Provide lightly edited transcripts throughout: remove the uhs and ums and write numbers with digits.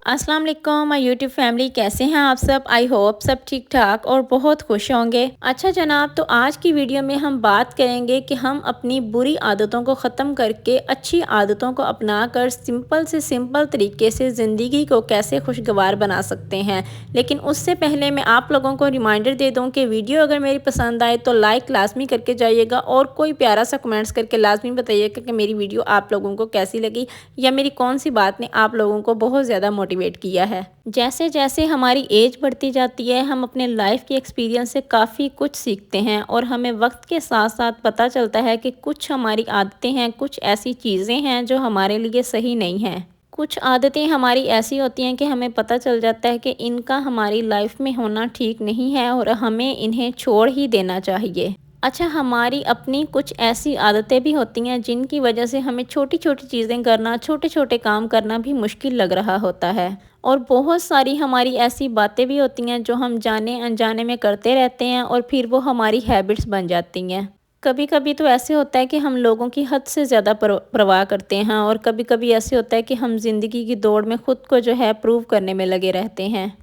अस्सलाम वालेकुम my YouTube family, कैसे हैं आप सब। आई होप सब ठीक ठाक और बहुत खुश होंगे। अच्छा जनाब, तो आज की वीडियो में हम बात करेंगे कि हम अपनी बुरी आदतों को ख़त्म करके अच्छी आदतों को अपनाकर सिंपल से सिंपल तरीके से ज़िंदगी को कैसे खुशगवार बना सकते हैं। लेकिन उससे पहले मैं आप लोगों को रिमाइंडर दे दूँ कि वीडियो अगर मेरी पसंद आए तो लाइक लाजमी करके जाइएगा और कोई प्यारा सा कमेंट्स करके लाजमी बताइएगा कि मेरी वीडियो आप लोगों को कैसी लगी या मेरी कौन सी बात ने आप लोगों को बहुत ज़्यादा मोटिवेट किया है। जैसे जैसे हमारी एज बढ़ती जाती है, हम अपने लाइफ के एक्सपीरियंस से काफ़ी कुछ सीखते हैं और हमें वक्त के साथ साथ पता चलता है कि कुछ हमारी आदतें हैं, कुछ ऐसी चीज़ें हैं जो हमारे लिए सही नहीं हैं। कुछ आदतें हमारी ऐसी होती हैं कि हमें पता चल जाता है कि इनका हमारी लाइफ में होना ठीक नहीं है और हमें इन्हें छोड़ ही देना चाहिए। अच्छा, हमारी अपनी कुछ ऐसी आदतें भी होती हैं जिनकी वजह से हमें छोटी छोटी चीज़ें करना, छोटे छोटे काम करना भी मुश्किल लग रहा होता है। और बहुत सारी हमारी ऐसी बातें भी होती हैं जो हम जाने अनजाने में करते रहते हैं और फिर वो हमारी हैबिट्स बन जाती हैं। कभी कभी तो ऐसे होता है कि हम लोगों की हद से ज़्यादा परवाह करते हैं और कभी कभी ऐसे होता है कि हम ज़िंदगी की दौड़ में ख़ुद को जो है प्रूव करने में लगे रहते हैं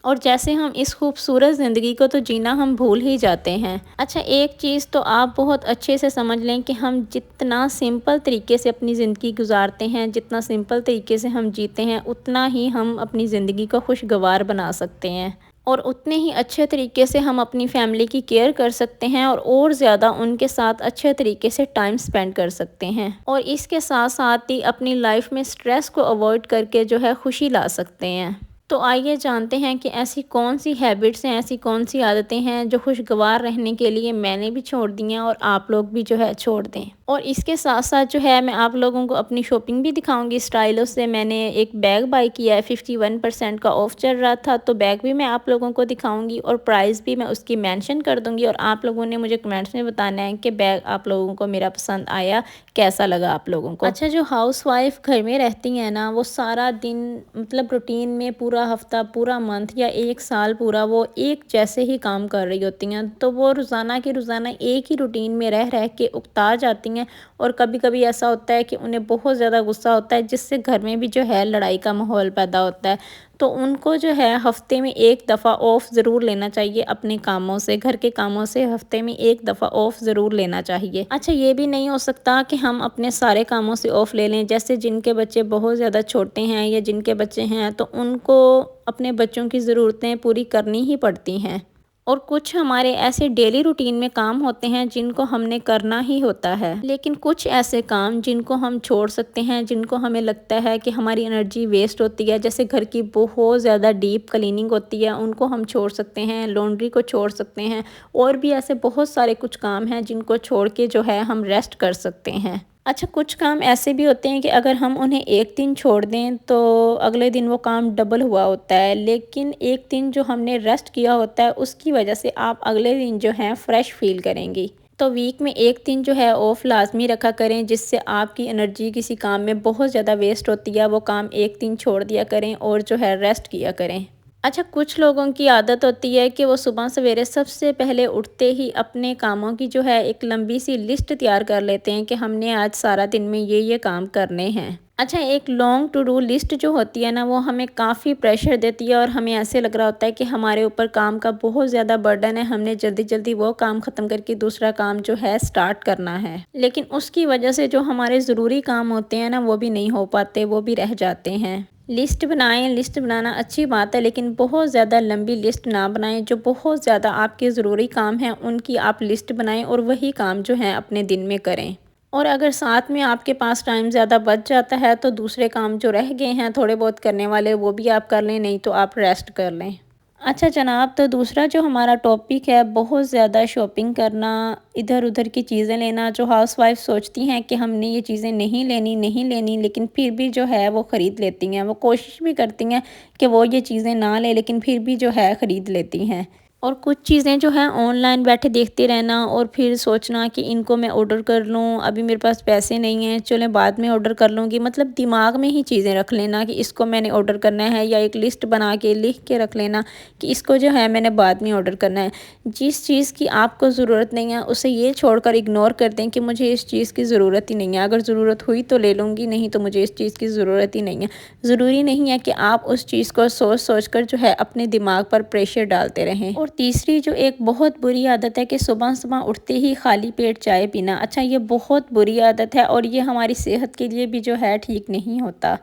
और जैसे हम इस खूबसूरत ज़िंदगी को तो जीना हम भूल ही जाते हैं। अच्छा, एक चीज़ तो आप बहुत अच्छे से समझ लें कि हम जितना सिंपल तरीके से अपनी ज़िंदगी गुजारते हैं, जितना सिंपल तरीके से हम जीते हैं, उतना ही हम अपनी ज़िंदगी को खुशगवार बना सकते हैं और उतने ही अच्छे तरीके से हम अपनी फैमिली की केयर कर सकते हैं और ज़्यादा उनके साथ अच्छे तरीके से टाइम स्पेंड कर सकते हैं और इसके साथ साथ ही अपनी लाइफ में स्ट्रेस को अवॉइड करके जो है खुशी ला सकते हैं। तो आइए जानते हैं कि ऐसी कौन सी हैबिट्स हैं, ऐसी कौन सी आदतें हैं जो खुशगवार रहने के लिए मैंने भी छोड़ दी हैं और आप लोग भी जो है छोड़ दें। और इसके साथ साथ जो है मैं आप लोगों को अपनी शॉपिंग भी दिखाऊंगी। स्टाइलो से मैंने एक बैग बाय किया है, 51% का ऑफ चल रहा था, तो बैग भी मैं आप लोगों को दिखाऊंगी और प्राइस भी मैं उसकी मेंशन कर दूंगी और आप लोगों ने मुझे कमेंट्स में बताना है कि बैग आप लोगों को मेरा पसंद आया, कैसा लगा आप लोगों को। अच्छा, जो हाउस वाइफ घर में रहती हैं ना, वो सारा दिन मतलब रूटीन में पूरा हफ्ता, पूरा मंथ या एक साल पूरा वो एक जैसे ही काम कर रही होती हैं, तो वो रोज़ाना की रोज़ाना एक ही रूटीन में रह रह के उकता जाती हैं और कभी कभी ऐसा होता है कि उन्हें बहुत ज़्यादा गुस्सा होता है जिससे घर में भी जो है लड़ाई का माहौल पैदा होता है। तो उनको जो है हफ्ते में एक दफ़ा ऑफ़ ज़रूर लेना चाहिए अपने कामों से, घर के कामों से हफ्ते में एक दफ़ा ऑफ़ ज़रूर लेना चाहिए। अच्छा, ये भी नहीं हो सकता कि हम अपने सारे कामों से ऑफ़ ले लें। जैसे जिनके बच्चे बहुत ज़्यादा छोटे हैं या जिनके बच्चे हैं तो उनको अपने बच्चों की ज़रूरतें पूरी करनी ही पड़ती हैं और कुछ हमारे ऐसे डेली रूटीन में काम होते हैं जिनको हमने करना ही होता है। लेकिन कुछ ऐसे काम जिनको हम छोड़ सकते हैं, जिनको हमें लगता है कि हमारी एनर्जी वेस्ट होती है, जैसे घर की बहुत ज़्यादा डीप क्लीनिंग होती है, उनको हम छोड़ सकते हैं, लॉन्ड्री को छोड़ सकते हैं और भी ऐसे बहुत सारे कुछ काम हैं जिनको छोड़ के जो है हम रेस्ट कर सकते हैं। अच्छा, कुछ काम ऐसे भी होते हैं कि अगर हम उन्हें एक दिन छोड़ दें तो अगले दिन वो काम डबल हुआ होता है, लेकिन एक दिन जो हमने रेस्ट किया होता है उसकी वजह से आप अगले दिन जो है फ्रेश फील करेंगी। तो वीक में एक दिन जो है ऑफ लाजमी रखा करें जिससे आपकी एनर्जी किसी काम में बहुत ज़्यादा वेस्ट होती है, वो काम एक दिन छोड़ दिया करें और जो है रेस्ट किया करें। अच्छा, कुछ लोगों की आदत होती है कि वो सुबह सवेरे सबसे पहले उठते ही अपने कामों की जो है एक लंबी सी लिस्ट तैयार कर लेते हैं कि हमने आज सारा दिन में ये काम करने हैं। अच्छा, एक लॉन्ग टू डू लिस्ट जो होती है ना, वो हमें काफ़ी प्रेशर देती है और हमें ऐसे लग रहा होता है कि हमारे ऊपर काम का बहुत ज़्यादा बर्डन है, हमने जल्दी जल्दी वो काम ख़त्म करके दूसरा काम जो है स्टार्ट करना है। लेकिन उसकी वजह से जो हमारे ज़रूरी काम होते हैं ना, वो भी नहीं हो पाते, वो भी रह जाते हैं। लिस्ट बनाएं, लिस्ट बनाना अच्छी बात है लेकिन बहुत ज़्यादा लंबी लिस्ट ना बनाएं। जो बहुत ज़्यादा आपके ज़रूरी काम हैं उनकी आप लिस्ट बनाएं और वही काम जो है अपने दिन में करें। और अगर साथ में आपके पास टाइम ज़्यादा बच जाता है तो दूसरे काम जो रह गए हैं थोड़े बहुत करने वाले, वो भी आप कर लें, नहीं तो आप रेस्ट कर लें। अच्छा जनाब, तो दूसरा जो हमारा टॉपिक है, बहुत ज़्यादा शॉपिंग करना, इधर उधर की चीज़ें लेना। जो हाउसवाइफ सोचती हैं कि हमने ये चीज़ें नहीं लेनी लेकिन फिर भी जो है वो ख़रीद लेती हैं। वो कोशिश भी करती हैं कि वो ये चीज़ें ना लें लेकिन फिर भी जो है ख़रीद लेती हैं। اور کچھ چیزیں جو ہیں آن لائن بیٹھے دیکھتے رہنا اور پھر سوچنا کہ ان کو میں آرڈر کر لوں، ابھی میرے پاس پیسے نہیں ہیں، چلیں بعد میں آرڈر کر لوں گی، مطلب دماغ میں ہی چیزیں رکھ لینا کہ اس کو میں نے آرڈر کرنا ہے، یا ایک لسٹ بنا کے لکھ کے رکھ لینا کہ اس کو جو ہے میں نے بعد میں آرڈر کرنا ہے۔ جس چیز کی آپ کو ضرورت نہیں ہے اسے یہ چھوڑ کر اگنور کر دیں کہ مجھے اس چیز کی ضرورت ہی نہیں ہے، اگر ضرورت ہوئی تو لے لوں گی، نہیں تو مجھے اس چیز کی ضرورت ہی نہیں ہے۔ ضروری نہیں ہے کہ آپ اس چیز کو سوچ سوچ کر جو ہے اپنے دماغ پر پریشر ڈالتے رہیں۔ اور تیسری جو ایک بہت بری عادت ہے کہ صبح صبح اٹھتے ہی خالی پیٹ چائے پینا۔ اچھا، یہ بہت بری عادت ہے اور یہ ہماری صحت کے لیے بھی جو ہے ٹھیک نہیں ہوتا۔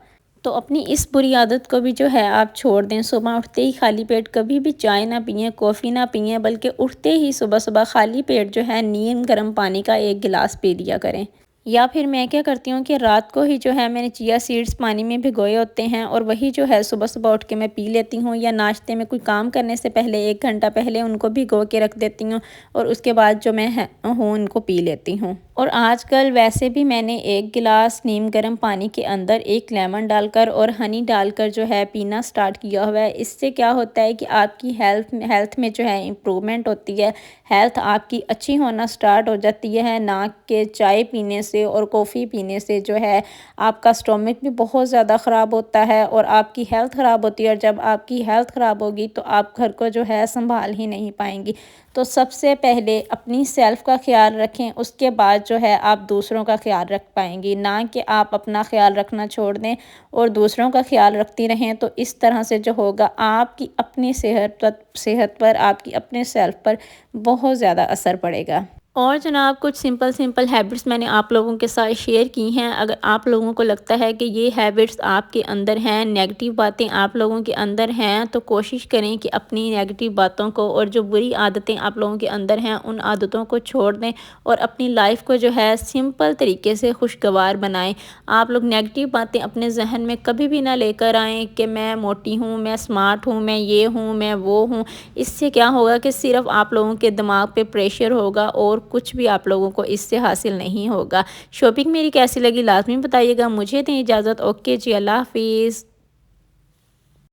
تو اپنی اس بری عادت کو بھی جو ہے آپ چھوڑ دیں، صبح اٹھتے ہی خالی پیٹ کبھی بھی چائے نہ پئیں، کافی نہ پئیں، بلکہ اٹھتے ہی صبح صبح خالی پیٹ جو ہے نیم گرم پانی کا ایک گلاس پی لیا کریں۔ یا پھر میں کیا کرتی ہوں کہ رات کو ہی جو ہے میں نے چیا سیڈز پانی میں بھگوئے ہوتے ہیں اور وہی جو ہے صبح صبح اٹھ کے میں پی لیتی ہوں، یا ناشتے میں کوئی کام کرنے سے پہلے 1 گھنٹہ پہلے ان کو بھگو کے رکھ دیتی ہوں اور اس کے بعد جو میں ہوں ان کو پی لیتی ہوں۔ اور آج کل ویسے بھی میں نے 1 گلاس نیم گرم پانی کے اندر 1 لیمن ڈال کر اور ہنی ڈال کر جو ہے پینا سٹارٹ کیا ہوا ہے۔ اس سے کیا ہوتا ہے کہ آپ کی ہیلتھ میں جو ہے امپرومنٹ ہوتی ہے، ہیلتھ آپ کی اچھی ہونا سٹارٹ ہو جاتی ہے، نہ کہ چائے پینے سے اور کافی پینے سے جو ہے آپ کا اسٹومک بھی بہت زیادہ خراب ہوتا ہے اور آپ کی ہیلتھ خراب ہوتی ہے، اور جب آپ کی ہیلتھ خراب ہوگی تو آپ گھر کو جو ہے سنبھال ہی نہیں پائیں گی۔ تو سب سے پہلے اپنی سیلف کا خیال رکھیں، اس کے بعد جو ہے آپ دوسروں کا خیال رکھ پائیں گی، نہ کہ آپ اپنا خیال رکھنا چھوڑ دیں اور دوسروں کا خیال رکھتی رہیں۔ تو اس طرح سے جو ہوگا آپ کی اپنی صحت پر، آپ کی اپنے سیلف پر بہت زیادہ اثر پڑے گا۔ اور جناب کچھ سمپل ہیبٹس میں نے آپ لوگوں کے ساتھ شیئر کی ہیں۔ اگر آپ لوگوں کو لگتا ہے کہ یہ ہیبٹس آپ کے اندر ہیں، نیگیٹو باتیں آپ لوگوں کے اندر ہیں، تو کوشش کریں کہ اپنی نیگیٹو باتوں کو اور جو بری عادتیں آپ لوگوں کے اندر ہیں ان عادتوں کو چھوڑ دیں اور اپنی لائف کو جو ہے سمپل طریقے سے خوشگوار بنائیں۔ آپ لوگ نیگیٹو باتیں اپنے ذہن میں کبھی بھی نہ لے کر آئیں کہ میں موٹی ہوں، میں سمارٹ ہوں، میں یہ ہوں، میں وہ ہوں۔ اس سے کیا ہوگا کہ صرف آپ لوگوں کے دماغ پہ پریشر ہوگا اور کچھ بھی آپ لوگوں کو اس سے حاصل نہیں ہوگا۔ شاپنگ میری کیسی لگی لازمی بتائیے گا۔ مجھے دیں اجازت، اوکے جی، اللہ حافظ۔